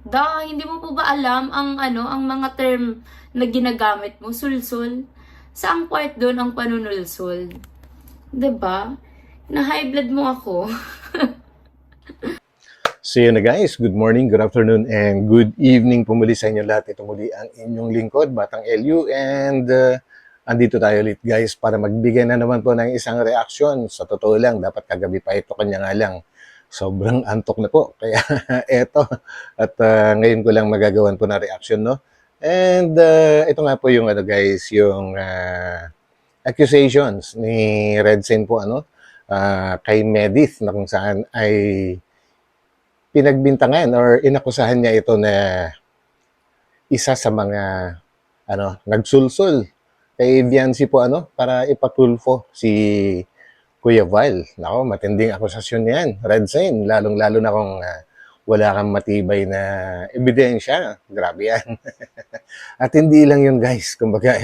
Hindi mo po ba alam ang mga term na ginagamit mo? Sulsul. Saang part doon ang panunulsul? 'Di ba? Na high blood mo ako. So yun na guys, good morning, good afternoon, and good evening po muli sa inyo lahat. Ito muli ang inyong lingkod, Batang LU, and andito tayo ulit guys para magbigay na naman po ng isang reaksyon. Sa totoo lang, dapat kagabi pa ito, kanya nga lang. Sobrang antok na po, kaya eto. At ngayon ko lang magagawan po na reaksyon, no? And ito nga po yung ano guys, yung accusations ni Red Sen po, kay Medith na kung saan ay pinagbintangan or inakusahan niya ito na isa sa mga nagsulsul kay Viancy po para ipatulfo si Kuya Val. Nako, matinding akusasyon niyan. Red sign, lalong-lalo na kung wala kang matibay na ebidensya. Grabe yan. At hindi lang yun guys. Kumbaga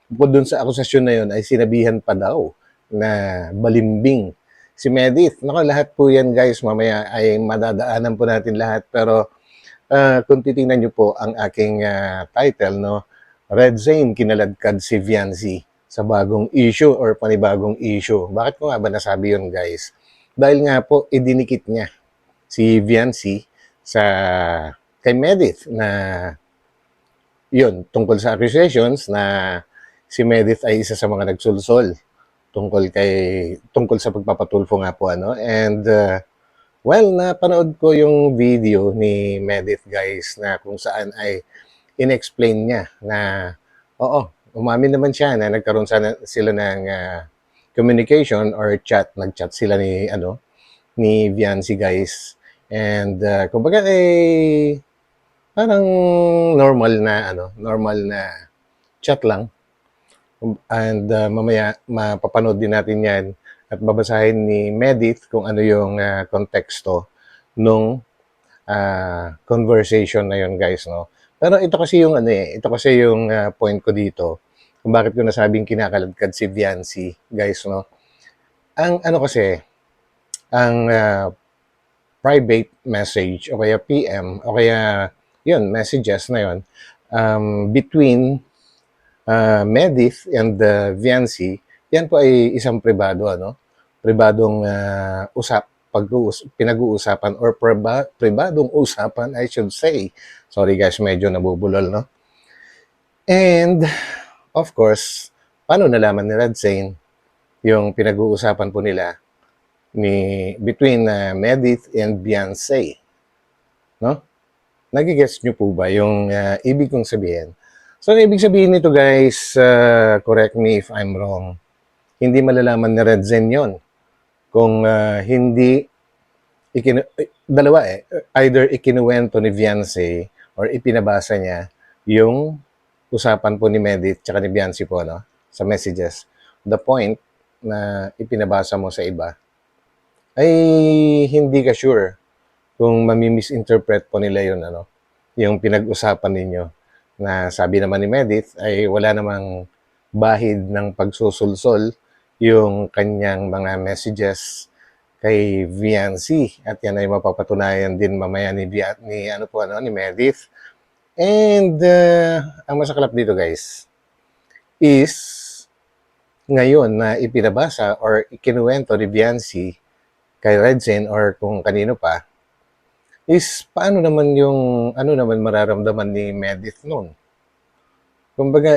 bukod dun sa akusasyon na yun ay sinabihan pa daw na balimbing si Medith. Nako, lahat po yan guys. Mamaya ay madadaanan po natin lahat. Pero kung titingnan nyo po ang aking title, no? Red Zane, kinaladkad si Viancy sa bagong issue or panibagong issue. Bakit ko nga ba nasabi yun guys? Dahil nga po, idinikit niya si Viancy sa kay Medith na yun, tungkol sa accusations na si Medith ay isa sa mga nagsulsol tungkol sa pagpapatulfo nga po and well, napanood ko yung video ni Medith guys na kung saan ay inexplain niya na oo, umamin naman siya na nagkaroon sila ng communication or nag-chat sila ni Viancy guys. And kumbaga parang normal na chat lang. And mamaya mapapanood din natin 'yan at babasahin ni Medith kung ano yung konteksto nung conversation na yun guys, no. Pero ito kasi yung point ko dito kung bakit ko nasabing kinakaladkad si Viancy guys, no. Ang kasi ang private message o kaya PM o kaya yun messages na yun between Medith and Viancy, yan po ay isang pribadong pinag-uusapan or pribadong usapan, I should say. Sorry guys, medyo nabubulol, no? And, of course, paano nalaman ni Red Zane yung pinag-uusapan po nila between Medith and Beyonce? No? Nagigets nyo po ba yung ibig kong sabihin? So, ang ibig sabihin nito guys, correct me if I'm wrong, hindi malalaman ni Red Zane yun kung hindi dalawa either ikinuwento ni Viancy or ipinabasa niya yung usapan po ni Medith tsaka ni Viancy po sa messages. The point na ipinabasa mo sa iba ay hindi ka sure kung mami-misinterpret po nila yun yung pinag-usapan ninyo na sabi naman ni Medith ay wala namang bahid ng pagsusulsol yung kanyang mga messages kay Viancy at yan ay mapapatunayan din mamaya ni Medith. And ang masaklap dito guys is ngayon na ipinabasa or ikinuwento ni Viancy kay Red Zane or kung kanino pa is paano naman mararamdaman ni Medith noon? Kumbaga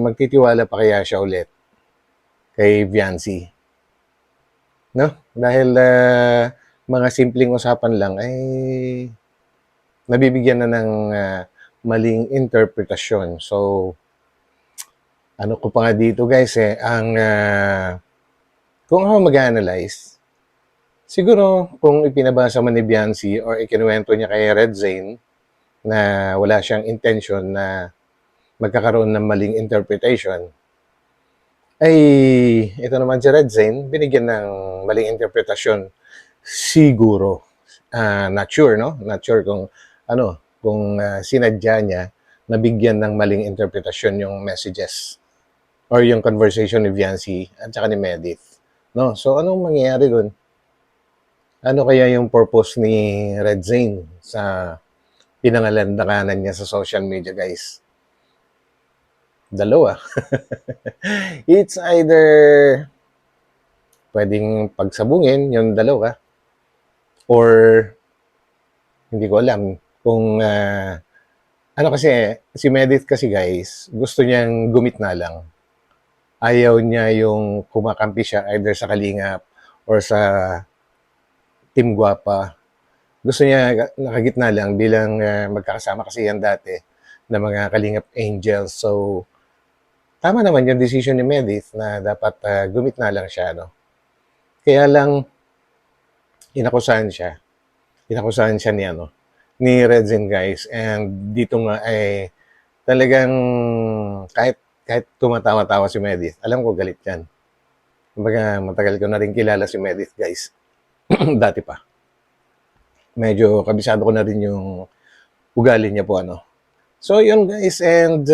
magtitiwala pa kaya siya ulit kay Viancy? No? Dahil mga simpleng usapan lang ay nabibigyan na ng maling interpretasyon. So, ano ko pa nga dito guys kung ako mag-analyze, siguro kung ipinabasa man ni Viancy or ikinuwento niya kay Red Zane na wala siyang intention na magkakaroon ng maling interpretation, ay ito naman si Red Zane binigyan ng maling interpretasyon siguro. Not sure, no? Not sure kung sinadya niya na bigyan ng maling interpretasyon yung messages or yung conversation ni Viancy at saka ni Medith. No? So, anong mangyayari dun? Ano kaya yung purpose ni Red Zane sa pinangalandakan niya sa social media, guys. Dalawa. It's either pwedeng pagsabungin yung dalawa or hindi ko alam kung ano kasi, si Medit kasi guys, gusto niyang gumit na lang. Ayaw niya yung kumakampi siya either sa Kalingap or sa Team Guapa. Gusto niya nakagitna lang bilang magkakasama kasi yan dati na mga Kalingap Angels. So, tama naman yung decision ni Medit na dapat gumit na lang siya, no? Kaya lang, inakusahan siya. Inakusahan siya ni, ni Redzin, guys. And dito nga ay talagang kahit tumatawa-tawa si Medit, alam ko galit yan. Kumbaga, matagal ko na rin kilala si Medit, guys. Dati pa. Medyo kabisado ko na rin yung ugali niya po, So, yun guys, and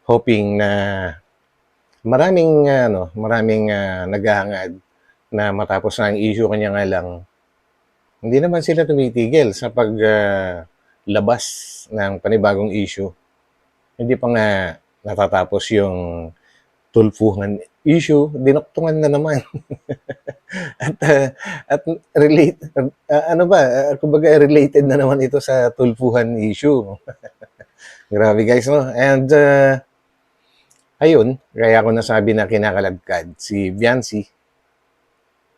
hoping na maraming naghahangad na matapos na ang issue, kanya nga lang hindi naman sila tumitigil sa paglabas ng panibagong issue. Hindi pa nga natatapos yung tulfuhan issue, dinuktungan na naman. at kumbaga related na naman ito sa tulfuhan issue. Grabe guys, no? And ayun, kaya ako nasabi na kinakaladkad si Viancy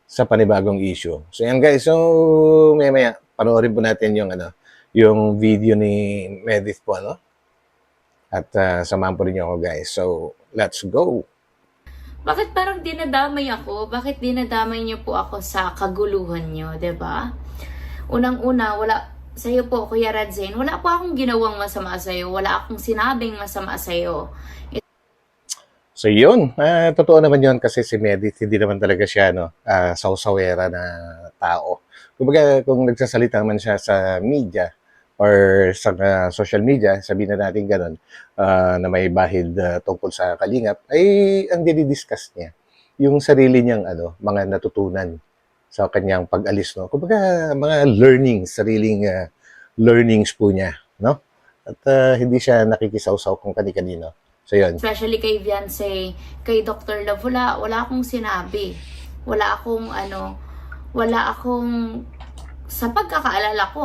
sa panibagong issue. So yan guys, so maya panoorin po natin yung video ni Medit po, At samahan po rin niyo ako guys. So, let's go! Bakit parang dinadamay ako? Bakit dinadamay niyo po ako sa kaguluhan niyo, 'di ba? Unang-una, sa'yo po, Kuya Redzin, wala po akong ginawang masama sa'yo. Wala akong sinabing masama sa'yo. So yun, totoo naman yun kasi si Medit, hindi naman talaga siya sausawera na tao. Kumbaga, kung nagsasalita man siya sa media or sa social media, sabihin na natin ganun, na may bahid tungkol sa Kalingap, ay ang dinidiscuss niya, yung sarili niyang mga natutunan sa kanyang pag-alis. Kumbaga, mga sariling learnings po niya. No? At hindi siya nakikisawsaw kung kani-kanino. So, yun. Especially kay Viancy, kay Dr. Love, wala akong sinabi. Wala akong, sa pagkakaalala ko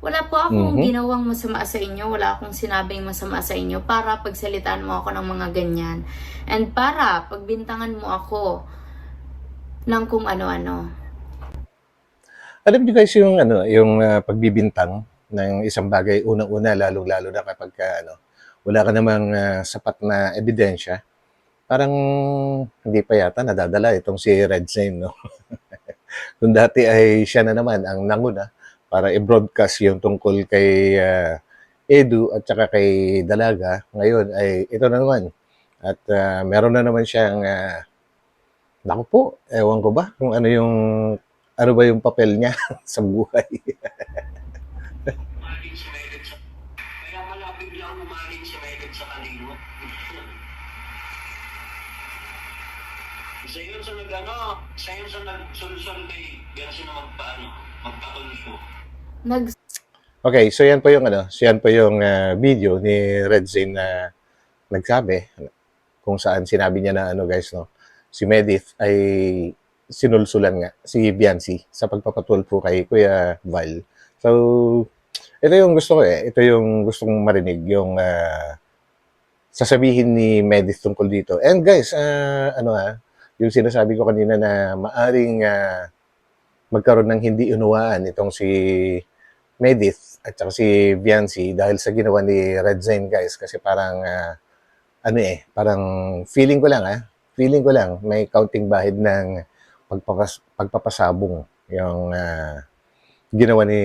wala po akong ginawang masama sa inyo, wala akong sinabing masama sa inyo para pagsalitaan mo ako ng mga ganyan. And para pagbintangan mo ako ng kung ano-ano. Alam niyo guys yung pagbibintang ng isang bagay, unang-una, lalong-lalo na kapag wala ka namang sapat na ebidensya, parang hindi pa yata nadadala itong si Redzin, no? Kung dati ay siya na naman ang nanguna para i-broadcast yung tungkol kay Edu at saka kay Dalaga, ngayon ay ito na naman. At meron na naman siyang, naku po, ewan ko ba kung ano ba yung papel niya sa buhay. Kaya pala biglang umaling si Medit sa kanino. Isa yun sa nagsulusol kay Gansi na magpatulso. Okay, so yan po yung video ni Redzin na nagsabi kung saan sinabi niya na guys, si Medit ay sinulsulan nga si Viancy sa pagpapatulfo kay Kuya Val. So, ito yung gusto ko ito yung gusto kong marinig, yung sasabihin ni Medit tungkol dito. And guys, yung sinasabi ko kanina na maaring magkaroon ng hindi unawaan itong si Medit at saka si Viancy dahil sa ginawa ni Redzin guys, kasi parang parang feeling ko lang may counting bahid ng pagpapasabong yung ginawa ni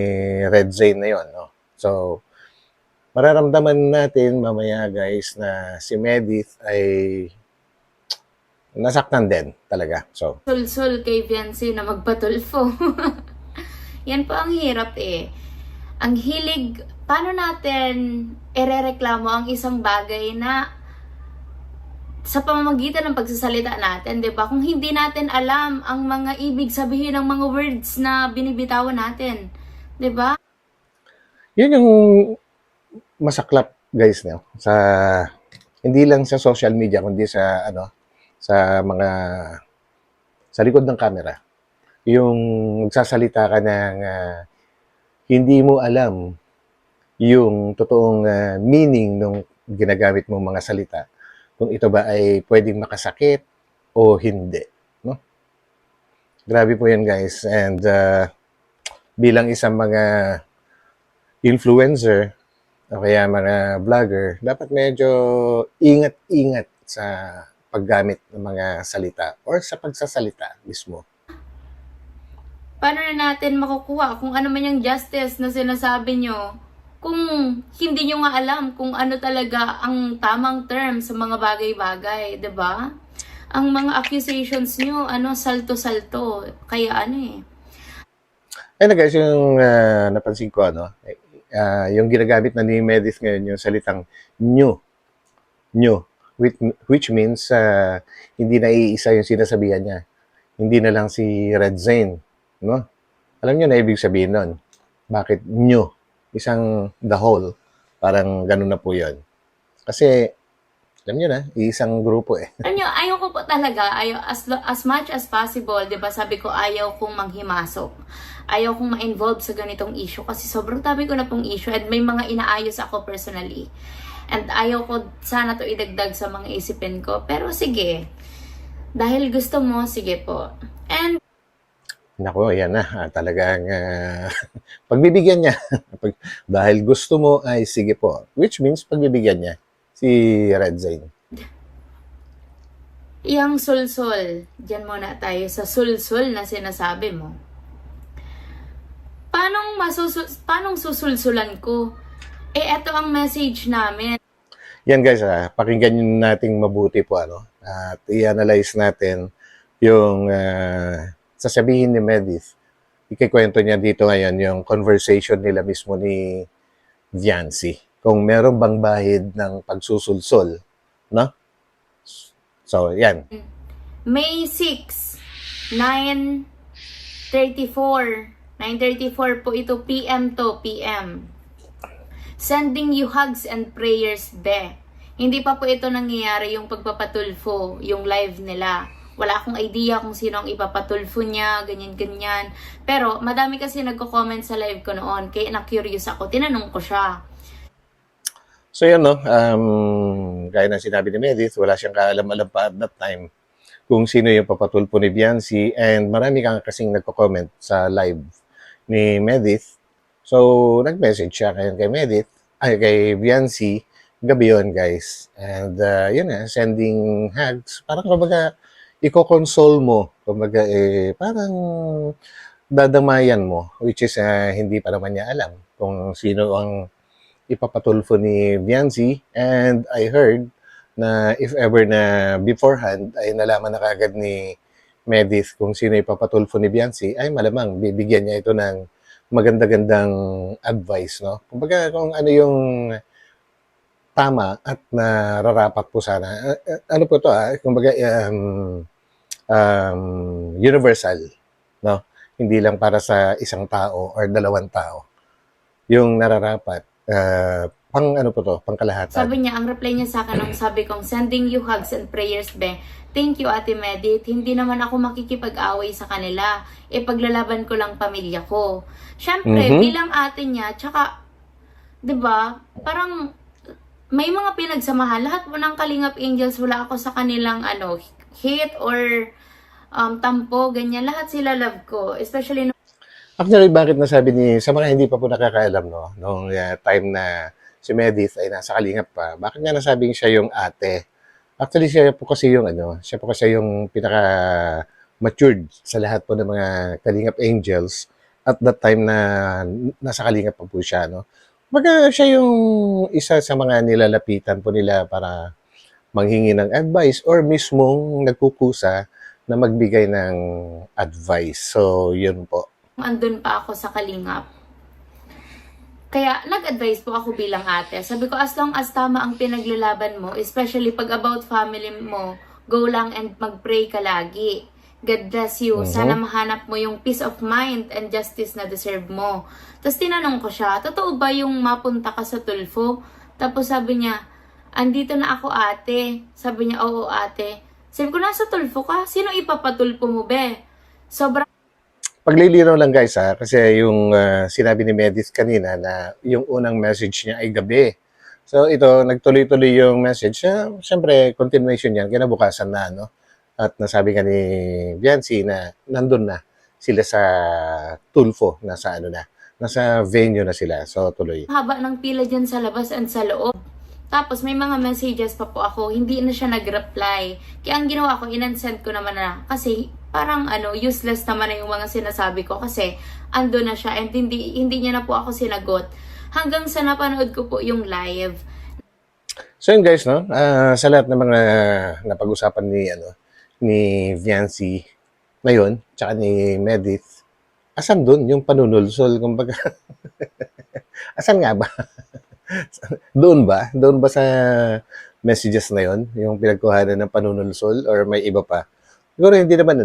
Redzin na yon, no? So, mararamdaman natin mamaya guys na si Medit ay nasaktan din talaga. So, Sul-sul kay Viancy na magpatulfo. Yan po ang hirap Ang hilig, paano natin irereklamo ang isang bagay na sa pamamagitan ng pagsasalita natin, 'di ba? Kung hindi natin alam ang mga ibig sabihin ng mga words na binibitawan natin, 'di ba? Yun yung masaklap, guys, no? Hindi lang sa social media, kundi sa mga, sa likod ng camera. Yung nagsasalita ka ng hindi mo alam yung totoong meaning ng ginagamit mong mga salita. Kung ito ba ay pwedeng makasakit o hindi. No? Grabe po yan, guys. And bilang isang mga influencer o kaya mga vlogger, dapat medyo ingat-ingat sa paggamit ng mga salita or sa pagsasalita mismo. Paano na natin makukuha kung ano man yung justice na sinasabi nyo kung hindi nyo nga alam kung ano talaga ang tamang term sa mga bagay-bagay, 'di ba? Ang mga accusations nyo, salto-salto. Kaya Ayun na, guys, yung napansin ko, yung ginagamit na ni Medis ngayon, yung salitang new, which means hindi na iisa yung sinasabihan niya. Hindi na lang si Red Zane, no? Alam niyo na ibig sabihin nun. Bakit new? Isang the whole. Parang ganun na po yun. Kasi, alam niyo na, isang grupo eh. Alam nyo, ayaw ko po talaga, as much as possible, di ba sabi ko ayaw kong manghimasok. Ayaw kong ma-involve sa ganitong issue kasi sobrang dami ko na pong issue and may mga inaayos ako personally. And ayaw ko sana to idagdag sa mga isipin ko. Pero sige, dahil gusto mo, sige po. And Nako, yan na. Talagang pagbibigyan niya. Dahil gusto mo ay sige po. Which means pagbibigyan niya si Red Zane. yung sulsul, dyan muna tayo sa sulsul na sinasabi mo. Paano susulsulan ko? Eto ang message namin. Yan, guys, pakinggan nating mabuti po at i-analyze natin yung sasabihin ni Medis. Ikikwento niya dito ngayon yung conversation nila mismo ni Viancy. Kung meron bang bahid ng pagsusulsol, no? So, yan. May 6, 9:34 po ito, PM to, PM. Sending you hugs and prayers, be. Hindi pa po ito nangyayari yung pagpapatulfo, yung live nila. Wala akong idea kung sino ang ipapatulfo niya, ganyan-ganyan. Pero madami kasi nagko-comment sa live ko noon, kaya na-curious ako, tinanong ko siya. So, yan, no? Gaya ng sinabi ni Medis, wala siyang kaalam-alam pa at that time kung sino yung papatulpo ni Viancy, and marami kang kasing nagko-comment sa live ni Medis. So, nag-message siya kay Viancy, gabi yun, guys. And yun sending hugs. Parang kumbaga, i-console mo. Kumbaga, parang dadamayan mo, which is hindi pa naman niya alam kung sino ang ipapatulfo ni Viancy. And I heard na if ever na beforehand ay nalaman na kagad ni Medis kung sino ipapatulfo ni Viancy, ay malamang bibigyan niya ito ng maganda-gandang advice, no? Kumbaga kung ano yung tama at nararapat po sana. Ano po to kumbaga universal, no? Hindi lang para sa isang tao or dalawang tao. Yung nararapat, pangkalahatan. Sabi niya, ang reply niya sa akin nung sabi kong, sending you hugs and prayers, be. Thank you, Ate Medit. Hindi naman ako makikipag-away sa kanila. Paglalaban ko lang pamilya ko. Siyempre, bilang ate niya, tsaka, 'di ba? Parang may mga pinagsamahan. Lahat po ng Kalingap Angels, wala ako sa kanilang hate or tampo, ganyan. Lahat sila love ko. Especially Actually, bakit nasabi sa mga hindi pa po nakakaalam, no? Nung time na si Medis ay nasa Kalingap pa, bakit nga nasabing siya yung ate? Actually, siya po kasi yung pinaka-matured sa lahat po ng mga Kalingap Angels at that time na nasa Kalingap pa po siya, no? Baga siya yung isa sa mga nilalapitan po nila para manghingi ng advice or mismong nagkukusa na magbigay ng advice. So, yun po. andun pa ako sa Kalingap. Kaya nag-advise po ako bilang ate. Sabi ko, as long as tama ang pinaglalaban mo, especially pag about family mo, go lang and mag-pray ka lagi. God bless you. Mhm. Sana mahanap mo yung peace of mind and justice na deserve mo. Tapos tinanong ko siya, totoo ba yung mapunta ka sa Tulfo? Tapos sabi niya, andito na ako ate. Sabi niya, oo ate. Sabi ko, nasa Tulfo ka? Sino ipapatulpo mo be? Sobrang Paglilinaw lang guys ha, kasi yung sinabi ni Medis kanina na yung unang message niya ay gabi. So ito, nagtuloy-tuloy yung message. Siyempre, continuation yan, kinabukasan na, no? At nasabi nga ni Biancy na nandun na sila sa Tulfo, nasa venue na sila. So tuloy. haba ng pila dyan sa labas and sa loob. Tapos may mga messages pa po ako, hindi na siya nag-reply. Kaya ang ginawa ko, inansend ko naman na. Kasi parang useless naman na yung mga sinasabi ko. Kasi ando na siya and hindi niya na po ako sinagot. Hanggang sa napanood ko po yung live. So yun guys, no? Sa lahat ng mga napag-usapan ni Viancy ngayon, tsaka ni Medith, asan dun yung panunulsol? Kumbaga, asan nga ba? Doon ba? Doon ba sa messages na yon yung pinagkuhanan ng panunulsol or may iba pa? Siguro hindi naman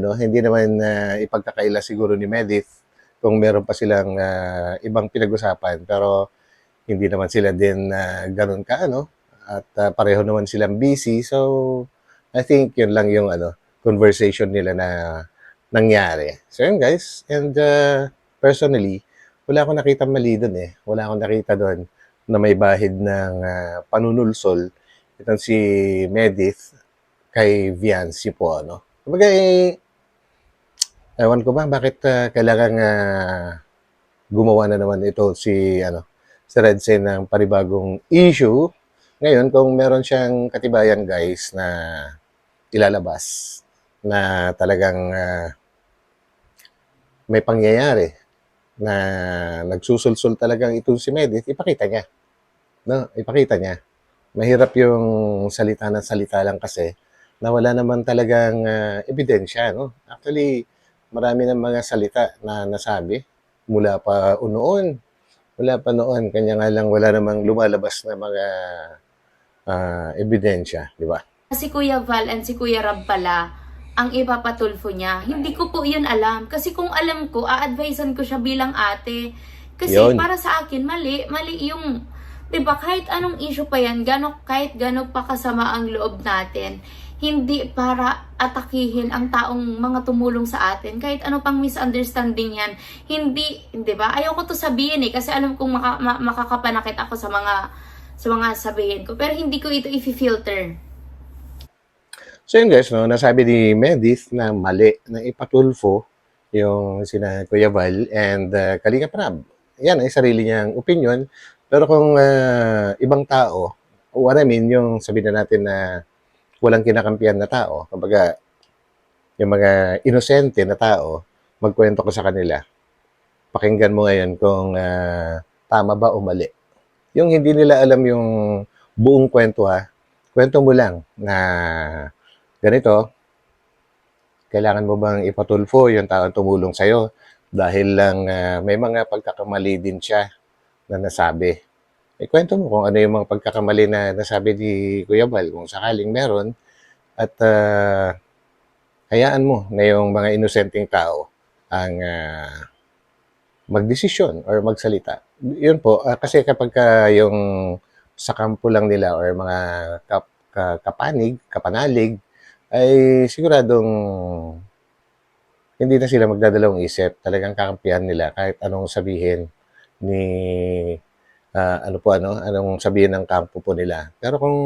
ipagkakaila siguro ni Medith kung meron pa silang ibang pinag-usapan, pero hindi naman sila din ganun ka, at pareho naman silang busy. So, I think yun lang yung conversation nila na nangyari. So, yun guys. And personally, wala akong nakita mali doon eh. Wala akong nakita doon na may bahid ng panunulsol itong si Medith kay Viancy po, Kumbaga ewan ko ba bakit kailangan gumawa na naman ito si Redsen ng panibagong issue. Ngayon, kung meron siyang katibayan guys na ilalabas na talagang may pangyayari na nagsusulsul talagang itong si Medith, ipakita niya. No, ipakita niya. Mahirap yung salita ng salita lang kasi na wala naman talagang ebidensya, no? Actually, marami ng mga salita na nasabi mula pa noon. Wala pa noon, kanya nga lang wala namang lumalabas na mga ebidensya, di ba? Si Kuya Val and si Kuya Rab pala ang ipapatulfo niya. Hindi ko po yun alam. Kasi kung alam ko, a-advisean ko siya bilang ate. Kasi Yun. para sa akin, mali yung, diba, kahit anong issue pa yan, kahit gano'n pa kasama ang loob natin, hindi para atakihin ang taong mga tumulong sa atin. Kahit ano pang misunderstanding yan, hindi, diba? Ayoko to sabihin kasi alam kong makakapanakit ako sa mga sabihin ko. Pero hindi ko ito i-filter. So yun guys, nasabi ni Medith na mali na ipatulfo yung sina Kuya Val and Kalinga Prab. Yan ay sarili niyang opinion. Pero kung ibang tao, what I mean, yung sabihin na natin na walang kinakampihan na tao, kumbaga yung mga inosente na tao, magkwento ko sa kanila. Pakinggan mo ngayon kung tama ba o mali. Yung hindi nila alam yung buong kwento kwento mo lang na ganito, kailangan mo bang ipatulfo yung taong tumulong sa'yo dahil lang may mga pagkakamali din siya na nasabi. Kwento mo kung ano yung mga pagkakamali na nasabi ni Kuya Val kung sakaling meron at hayaan mo na yung mga inosenteng tao ang magdesisyon or magsalita. Yun po, kasi kapag yung sa kampo lang nila or mga kapanalig, ay siguradong hindi na sila magdadalawang isip. Talagang kakampihan nila kahit anong sabihin ni anong sabihin ng kampo po nila. Pero kung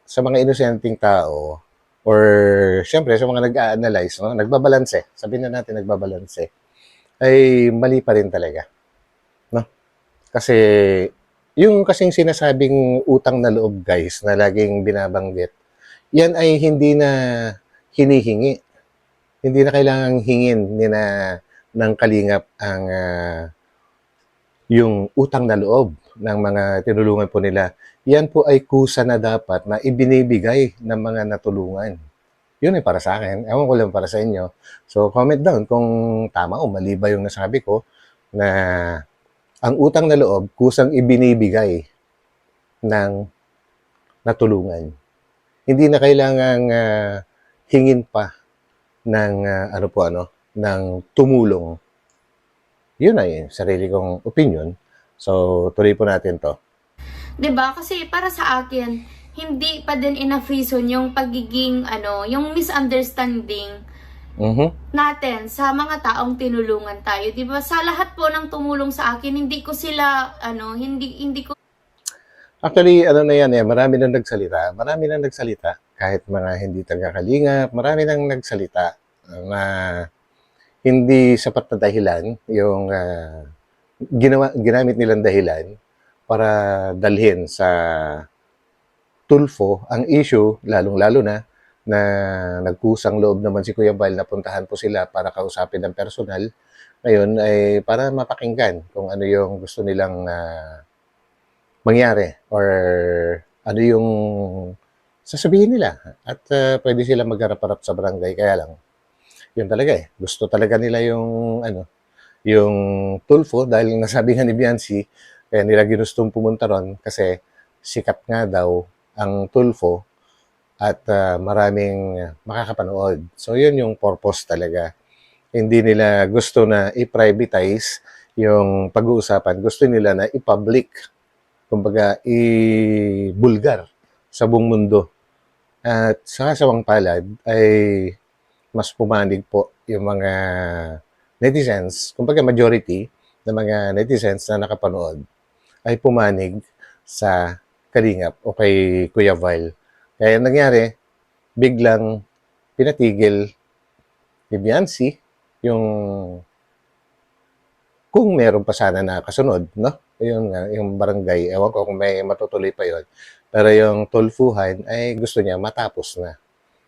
sa mga inosenteng tao or syempre sa mga nag-a-analyze, nagbabalanse, sabihin na natin nagbabalanse, ay mali pa rin talaga. No? Kasi yung kasing sinasabing utang na loob guys na laging binabanggit, yan ay hindi na hinihingi. Hindi na kailangang hingin ng kalingap ang yung utang na loob ng mga tinulungan po nila. Yan po ay kusa na dapat na ibinibigay ng mga natulungan. Yun ay para sa akin. Ewan ko lang para sa inyo. So, comment down kung tama o mali ba yung nasabi ko na ang utang na loob kusang ibinibigay ng natulungan. Hindi na kailangang hingin pa ng ng tumulong. Yun ay sarili kong opinion. So, tuloy po natin to. 'Di ba? Kasi para sa akin, hindi pa din enough reason yung pagiging yung misunderstanding natin sa mga taong tinulungan tayo. 'Di ba? Sa lahat po ng tumulong sa akin, hindi ko sila hindi ko Actually, na yan marami nang nagsalita. Marami nang nagsalita. Kahit mga hindi taga-Kalingap, marami nang nagsalita na hindi sapat na dahilan yung ginamit nilang dahilan para dalhin sa Tulfo ang issue, lalong-lalo na nagkusang loob naman si Kuya Val na puntahan po sila para kausapin ng personal. Ngayon ay para mapakinggan kung ano yung gusto nilang mangyari or ano yung sasabihin nila. At pwede sila magharap-harap sa barangay. Kaya lang, yun talaga gusto talaga nila yung Tulfo dahil nasabi nga ni Biancy, kaya nila ginustong pumunta ron kasi sikat nga daw ang Tulfo at maraming makakapanood. So, yun yung purpose talaga. Hindi nila gusto na i-privatize yung pag-uusapan. Gusto nila na i-public. Kumbaga, i-bulgar sa buong mundo. At sa kasawang palad ay mas pumanig po yung mga netizens, kumbaga majority ng mga netizens na nakapanood ay pumanig sa Kalingap o kay Kuya Val. Kaya nangyari, biglang pinatigil ni Biancy yung kung meron pa sana na kasunod, no? Yung barangay, ewan ko kung may matutuloy pa yon. Pero yung tulfuhan ay gusto niya matapos na.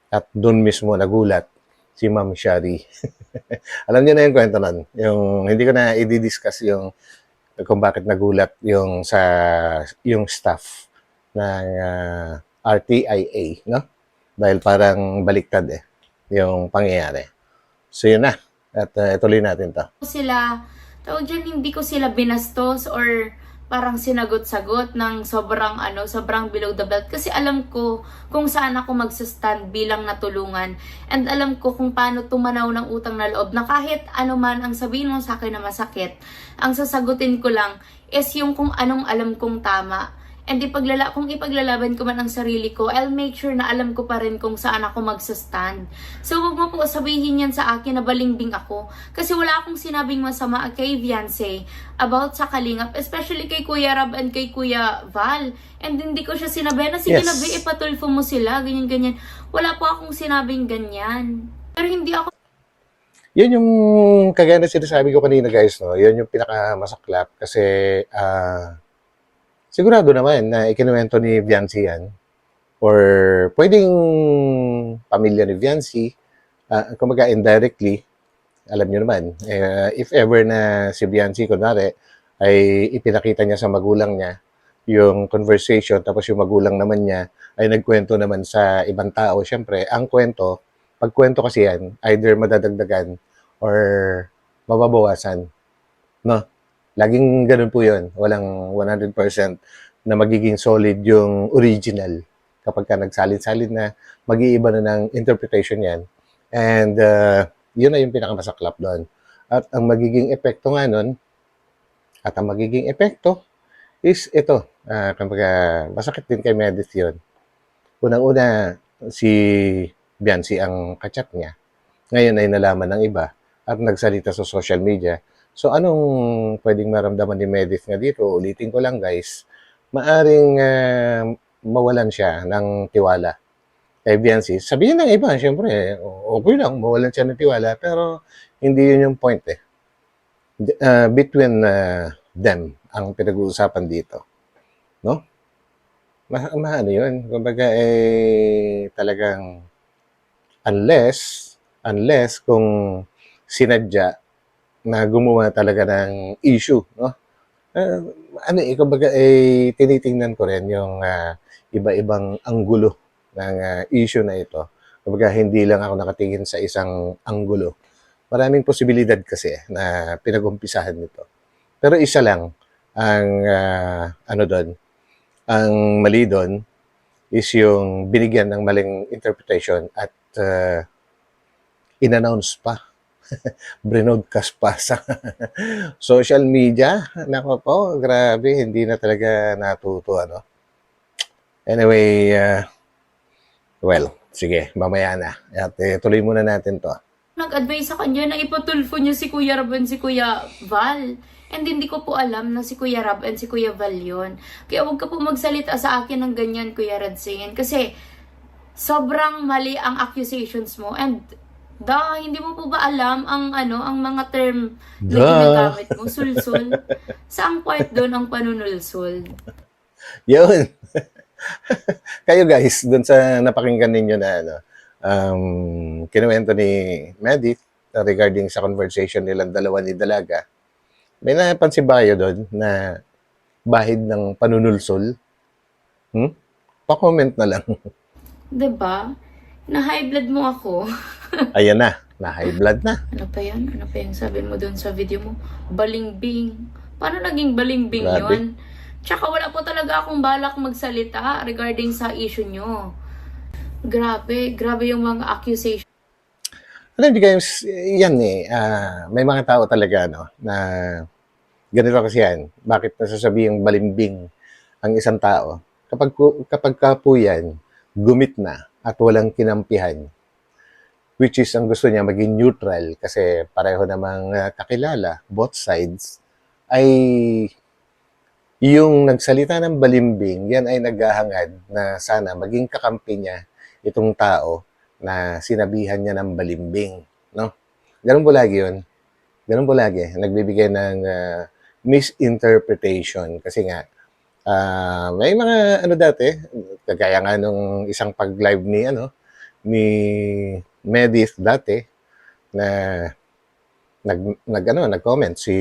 At doon mismo nagulat si Ma'am Shari. Alam niyo na yung kwento nun. Yung, hindi ko na i-discuss yung kung bakit nagulat yung staff ng RTIA, no? Dahil parang baliktad yung pangyayari. So yun na. At tuloy natin to. Hindi ko sila binastos or parang sinagot-sagot ng sobrang below the belt. Kasi alam ko kung saan ako magsastand bilang natulungan. And alam ko kung paano tumanaw ng utang na loob na kahit ano man ang sabihin mo sa akin na masakit, ang sasagutin ko lang is yung kung anong alam kong tama. And kung ipaglalaban ko man ang sarili ko, I'll make sure na alam ko pa rin kung saan ako magsastand. So, huwag mo po sabihin yan sa akin na balingbing ako. Kasi wala akong sinabing masama kay Viance about sa Kalingap, especially kay Kuya Rab and kay Kuya Val. And hindi ko siya sinabi na, sige Yes. na, ipatulfo mo sila, ganyan-ganyan. Wala po akong sinabing ganyan. Pero hindi ako Yun yung kagaya na sinasabi ko kanina guys, no? Yun yung pinakamasaklap kasi sigurado naman na ikinuwento ni Viancy yan or pwedeng pamilya ni Viancy, kumbaga indirectly, alam niyo naman, if ever na si Viancy, kunwari, ay ipinakita niya sa magulang niya yung conversation, tapos yung magulang naman niya ay nagkwento naman sa ibang tao, syempre, ang kwento, pagkwento kasi yan, either madadagdagan or mababawasan. No? Laging ganun po yun. Walang 100% na magiging solid yung original. Kapag ka nagsalin-salin na, mag-iiba na ng interpretation yan. And yun na yung pinakamasaklap doon. At ang magiging epekto nga nun, is ito. Kapag masakit din kay Medith yun. Unang-una, si Biancy ang kachat niya. Ngayon ay nalaman ng iba at nagsalita sa social media. So, anong pwedeng maramdaman ni Medith nga dito? Ulitin ko lang guys, maaring mawalan siya ng tiwala kay Biancy. Sabihin ng iba, syempre, okay lang, mawalan siya ng tiwala, pero hindi yun yung point between them ang pinag-uusapan dito. No? Ano yun? Kumbaga, talagang unless kung sinadya na gumawa talaga ng issue, no? Kumbaga, tinitingnan ko rin yung iba-ibang anggulo ng issue na ito. Kumbaga, hindi lang ako nakatingin sa isang anggulo. Maraming posibilidad kasi na pinag-umpisahan nito. Pero isa lang ang ang mali doon is yung binigyan ng maling interpretation at inannounce pa, brinodcast pa sa social media. Nako po, grabe, hindi na talaga natuto, ano. Anyway, well, sige, mamaya na. At tuloy muna natin to. Nag-advise sa kanya na ipatulfo niya si Kuya Rab and si Kuya Val. And hindi ko po alam na si Kuya Rab and si Kuya Val yun. Kaya huwag ka po magsalita sa akin ng ganyan, Kuya Radzin. Kasi sobrang mali ang accusations mo. And hindi mo po ba alam ang ang mga term na ginagamit mo? Sulsul. Saang part doon ang panunulsul? Yun. Kayo guys, dun sa napakinggan ninyo na kinuwento ni Medit regarding sa conversation nilang dalawa ni Dalaga, may napansin ba kayo doon na bahid ng panunulsul? Pa-comment na lang. Diba? Na-high blood mo ako. Ayan na, na-high blood na. Ano pa yan? Ano pa yung sabi mo doon sa video mo? Balingbing. Paano naging balingbing Grabe. yun? Tsaka wala po talaga akong balak magsalita regarding sa issue nyo. Grabe yung mga accusation. Alam niyo guys, yan may mga tao talaga na ganito kasi yan. Bakit nasasabing balimbing ang isang tao? Kapag ka po yan, gumit na at walang kinampihan, which is ang gusto niya maging neutral kasi pareho namang kakilala, both sides, ay yung nagsalita ng balimbing, yan ay naghahangad na sana maging kakampi niya itong tao na sinabihan niya ng balimbing, no? Ganun po lagi yun. Ganun po lagi. Nagbibigay ng misinterpretation. Kasi nga, may mga dati, kagaya nga nung isang pag-live ni Medis dati, na nag-comment si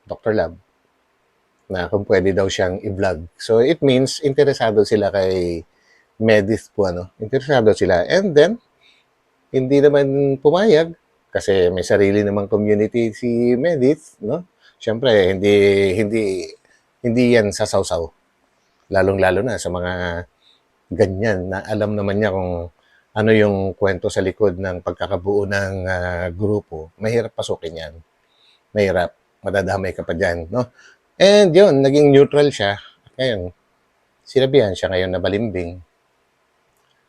Dr. Lab na kung pwede daw siyang i-vlog. So, it means interesado sila kay Medis po, interesado sila. And then, hindi naman pumayag kasi may sarili namang community si Medis, no? Siyempre, hindi yan sasawsaw. Lalong-lalo na sa mga ganyan na alam naman niya kung ano yung kwento sa likod ng pagkakabuo ng grupo. Mahirap pasukin yan. Mahirap. Madadamay ka pa dyan, no? And yun, naging neutral siya. Ngayon, sinabihan siya ngayon na balimbing.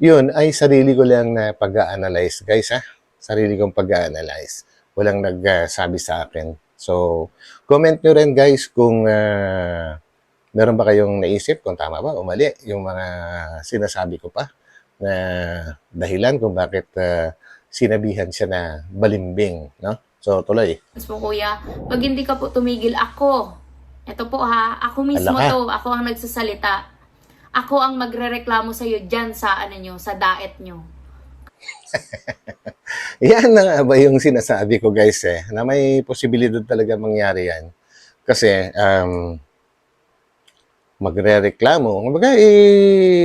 Yun ay sarili ko lang na pag-a-analyze, guys, ha? Sarili kong pag-a-analyze. Walang nagsabi sa akin. So, comment nyo rin, guys, kung meron ba kayong naisip kung tama ba o mali yung mga sinasabi ko pa na dahilan kung bakit sinabihan siya na balimbing, no? So, tuloy. mo, Kuya, pag hindi ka po tumigil, ako. Ito po ha, ako mismo Ala ka. to. Ako ang nagsasalita. Ako ang magrereklamo sa iyo dyan sa sa daet nyo. Yan na nga ba yung sinasabi ko, guys, na may posibilidad talaga mangyari yan. Kasi, magre-reklamo. Kumbaga,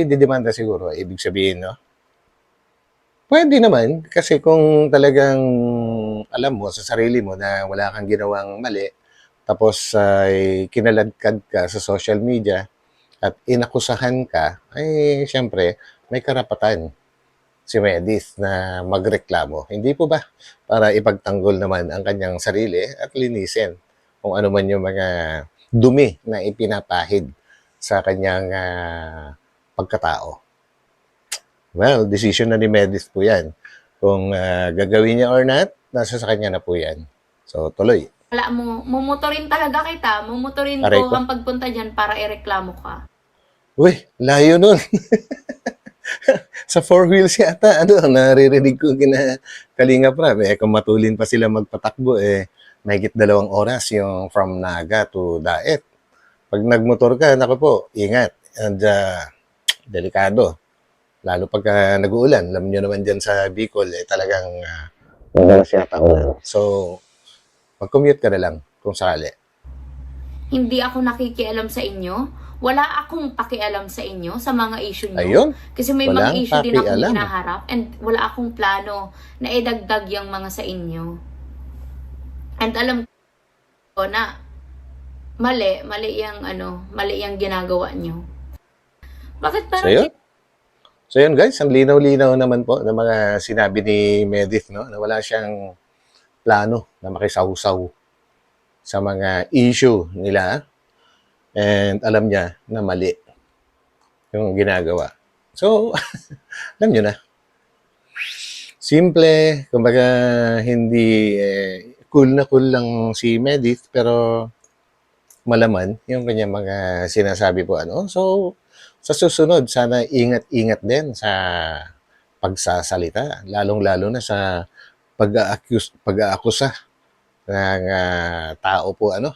didemanda siguro. Ibig sabihin, no? Pwede naman. Kasi kung talagang alam mo sa sarili mo na wala kang ginawang mali, tapos ay kinaladkad ka sa social media at inakusahan ka, ay syempre, may karapatan si Medis na magreklamo. Hindi po ba? Para ipagtanggol naman ang kanyang sarili at linisin kung ano man yung mga dumi na ipinapahid sa kanyang pagkatao. Well, decision na ni Medis po yan. Kung gagawin niya or not, nasa sa kanya na po yan. So, tuloy. Wala mo, mumutorin talaga kita. Mumutorin Aray ko ko. ang pagpunta dyan para ireklamo ka. Uy, layo nun. Sa four wheels yata, naririnig ko kina Kalinga Prab. Kung matulin pa sila magpatakbo, mahigit 2 oras yung from Naga to Daet. Pag nagmotor ka, naku po, ingat. And delikado. Lalo pag nag-uulan. Alam nyo naman dyan sa Bicol, talagang madalas yata ulan. So, mag-commute ka na lang kung sakali. Hindi ako nakikialam sa inyo. Wala akong pakialam sa inyo sa mga issue nyo. Ayun. Kasi may Walang mga issue din akong pakialam. hinaharap and wala akong plano na idagdag yung mga sa inyo. And alam ko na mali yung ginagawa nyo. Bakit parang So, yun. So yun guys, ang linaw-linaw naman po ng mga sinabi ni Medith, no? Na wala siyang plano na makisawsaw sa mga issue nila and alam niya na mali yung ginagawa. So, alam niyo na. Simple, kumbaga hindi cool na cool lang si Medith pero malaman yung kanyang mga sinasabi po ano. So, sa susunod, sana ingat-ingat din sa pagsasalita, lalong-lalo na sa pag-aakusa ng tao po ano.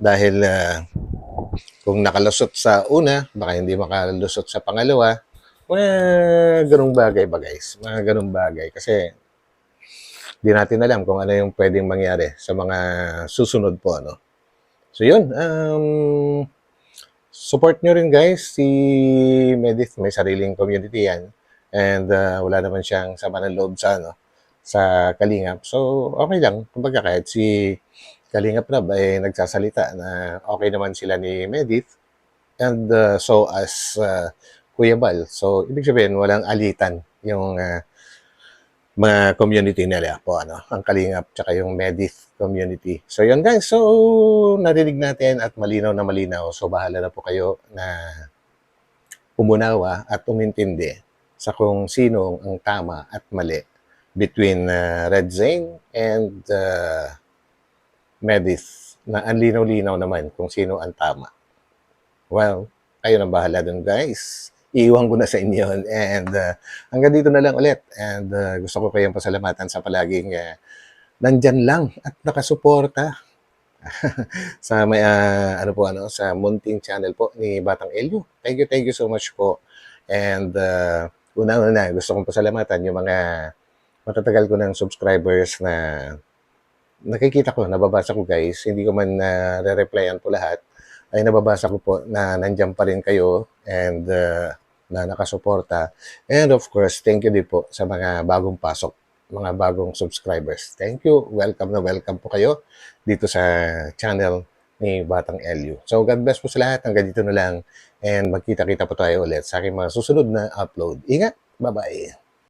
Dahil kung nakalusot sa una, baka hindi makalusot sa pangalawa, mga ganung bagay ba guys? Mga ganung bagay. Kasi di natin alam kung ano yung pwedeng mangyari sa mga susunod po ano. So yun, support nyo rin guys si Medith, may sariling community yan and wala naman siyang sama ng loob sa ano, sa Kalingap. So okay lang, kumbaga kahit si Kalingap Rab ay nagsasalita na okay naman sila ni Medith and so as Kuya Bal. So ibig sabihin walang alitan yung mga community nila po ano, ang Kalingap tsaka yung Medith community. So yun guys, so narinig natin at malinaw na malinaw. So bahala na po kayo na umunawa at umintindi sa kung sino ang tama at mali between Red Zane and Medith na ang linaw-linaw naman kung sino ang tama. Well, kayo na bahala dun guys. Iiwan ko na sa inyo and hanggang dito na lang ulit and gusto ko kayong pasalamatan sa palaging nandyan lang at nakasuporta sa may ano po ano sa munting channel po ni Batang Elio. Thank you so much po. And una-una gusto kong pasalamatan yung mga matatagal ko ng subscribers na nakikita ko, nababasa ko guys. Hindi ko man re-replyan po lahat. Ay nababasa ko po na nandiyan pa rin kayo and na nakasuporta. And of course, thank you din po sa mga bagong pasok, mga bagong subscribers. Thank you. Welcome na welcome po kayo dito sa channel ni Batang Elio. So God bless po sa lahat. Hanggang dito na lang and magkita-kita po tayo ulit sa aking mga susunod na upload. Ingat. Bye-bye.